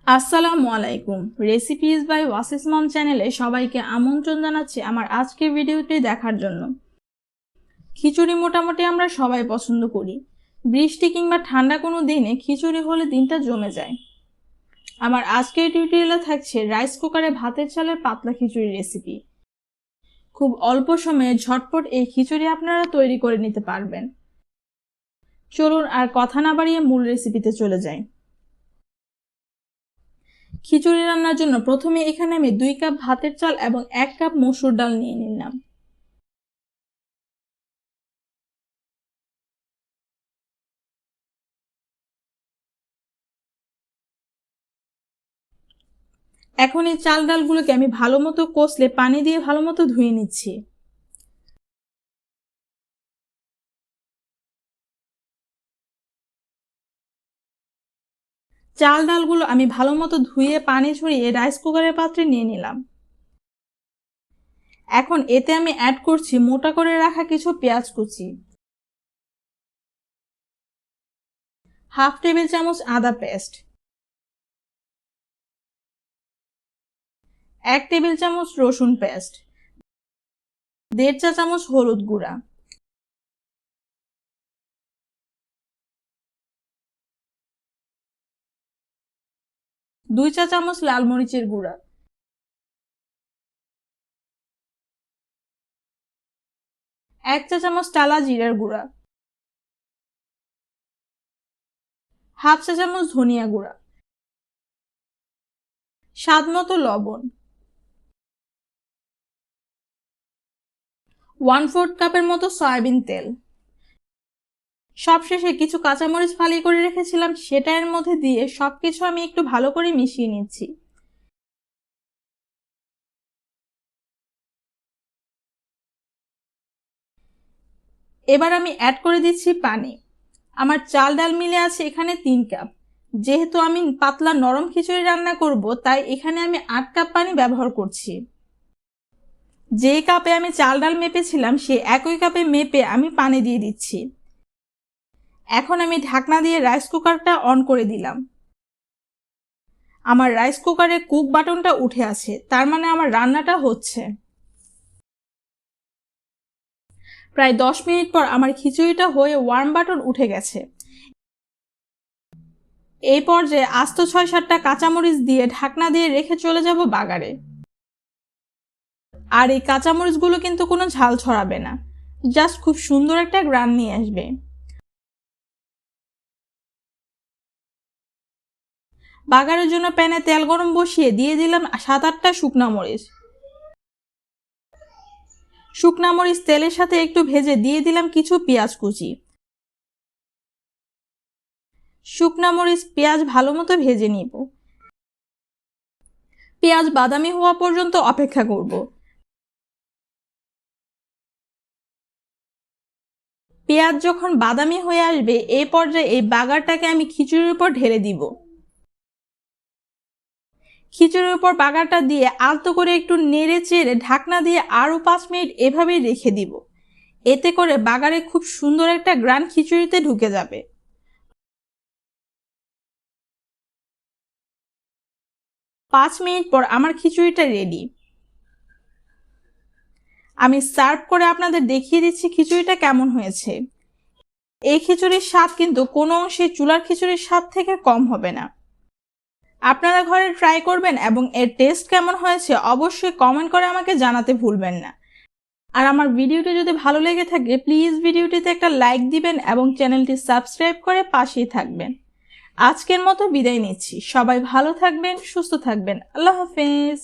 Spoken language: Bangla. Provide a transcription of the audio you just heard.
আসসালামু আলাইকুম। রেসিপিজ বাই ওয়াসিস মম চ্যানেলে সবাইকে আমন্ত্রণ জানাচ্ছি আমার আজকের ভিডিওটি দেখার জন্য। খিচুড়ি মোটামুটি আমরা সবাই পছন্দ করি। বৃষ্টি কিংবা ঠান্ডা কোনো দিনে খিচুড়ি হলে দিনটা জমে যায়। আমার আজকের টিউটোরিয়ালে থাকছে রাইস কুকারে ভাতের চালের পাতলা খিচুড়ি রেসিপি। খুব অল্প সময়ে ঝটপট এই খিচুড়ি আপনারা তৈরি করে নিতে পারবেন। চলুন আর কথা না বাড়িয়ে মূল রেসিপিতে চলে যাই। খিচুড়ি রান্নার জন্য প্রথমে এখানে আমি 2 কাপ ভাতের চাল এবং 1 কাপ মসুর ডাল নিয়ে নিলাম। এখন এই চাল ডালগুলোকে আমি ভালো মতো কষলে পানি দিয়ে ভালো মতো ধুয়ে নিচ্ছি। চাল ডালগুলো আমি ভালো মতো ধুয়ে পানি ঝরিয়ে রাইস কুকারের পাত্রে নিয়ে নিলাম। এখন এতে আমি অ্যাড করছি মোটা করে রাখা কিছু পেঁয়াজ কুচি, 1/2 টেবিল চামচ আদা পেস্ট, 1 টেবিল চামচ রসুন পেস্ট, 1.5 চা চামচ হলুদ গুঁড়া, 2 চা চামচ লাল মরিচের গুঁড়া, 1 চা চামচ টালা জিরার গুঁড়া, 1/2 চা চামচ ধনিয়া গুঁড়া, স্বাদ মতো লবণ, 1/4 কাপের মতো সয়াবিন তেল। সবশেষে কিছু কাঁচামরিচ ফালি করে রেখেছিলাম, সেটা এর মধ্যে দিয়ে সবকিছু আমি একটু ভালো করে মিশিয়ে নিচ্ছি। এবার আমি অ্যাড করে দিচ্ছি পানি। আমার চাল ডাল মিলে আছে এখানে 3 কাপ। যেহেতু আমি পাতলা নরম খিচুড়ি রান্না করব, তাই এখানে আমি 8 কাপ পানি ব্যবহার করছি। যে কাপে আমি চাল ডাল মেপেছিলাম সেই একই কাপে মেপে আমি পানি দিয়ে দিচ্ছি। এখন আমি ঢাকনা দিয়ে রাইস কুকারটা অন করে দিলাম। আমার রাইস কুকারে কুক বাটনটা উঠে আছে, তার মানে আমার রান্নাটা হচ্ছে। প্রায় 10 মিনিট পর আমার খিচুড়িটা হয়ে ওয়ার্ম বাটন উঠে গেছে। এই পর্যায়ে আস্ত 6-7টা কাঁচামরিচ দিয়ে ঢাকনা দিয়ে রেখে চলে যাব বাগারে। আর এই কাঁচামরিচগুলো কিন্তু কোনো ঝাল ছড়াবে না, জাস্ট খুব সুন্দর একটা গ্রান নিয়ে আসবে। বাগারের জন্য প্যানে তেল গরম বসিয়ে দিয়ে দিলাম 7-8টা শুকনা মরিচ। শুকনা মরিচ তেলের সাথে একটু ভেজে দিয়ে দিলাম কিছু পেঁয়াজ কুচি। শুকনা মরিচ পেঁয়াজ ভালো মতো ভেজে নিব। পেঁয়াজ বাদামি হওয়া পর্যন্ত অপেক্ষা করব। পেঁয়াজ যখন বাদামি হয়ে আসবে, এই পর্যায়ে এই বাগারটাকে আমি খিচুড়ির উপর ঢেলে দিব। খিচুড়ির উপর বাগারটা দিয়ে আলতো করে একটু নেড়ে চেড়ে ঢাকনা দিয়ে আরও 5 মিনিট এভাবেই রেখে দিব। এতে করে বাগারে খুব সুন্দর একটা গ্রান খিচুড়িতে ঢুকে যাবে। 5 মিনিট পর আমার খিচুড়িটা রেডি। আমি সার্ভ করে আপনাদের দেখিয়ে দিচ্ছি খিচুড়িটা কেমন হয়েছে। এই খিচুড়ির স্বাদ কিন্তু কোনো অংশে চুলার খিচুড়ির স্বাদ থেকে কম হবে না। আপনারা ঘরে ট্রাই করবেন এবং এর টেস্ট কেমন হয়েছে অবশ্যই কমেন্ট করে আমাকে জানাতে ভুলবেন না। আর আমার ভিডিওটি যদি ভালো লেগে থাকে প্লিজ ভিডিওটিতে একটা লাইক দিবেন এবং চ্যানেলটি সাবস্ক্রাইব করে পাশেই থাকবেন। আজকের মতো বিদায় নিচ্ছি। সবাই ভালো থাকবেন, সুস্থ থাকবেন। আল্লাহ হাফেজ।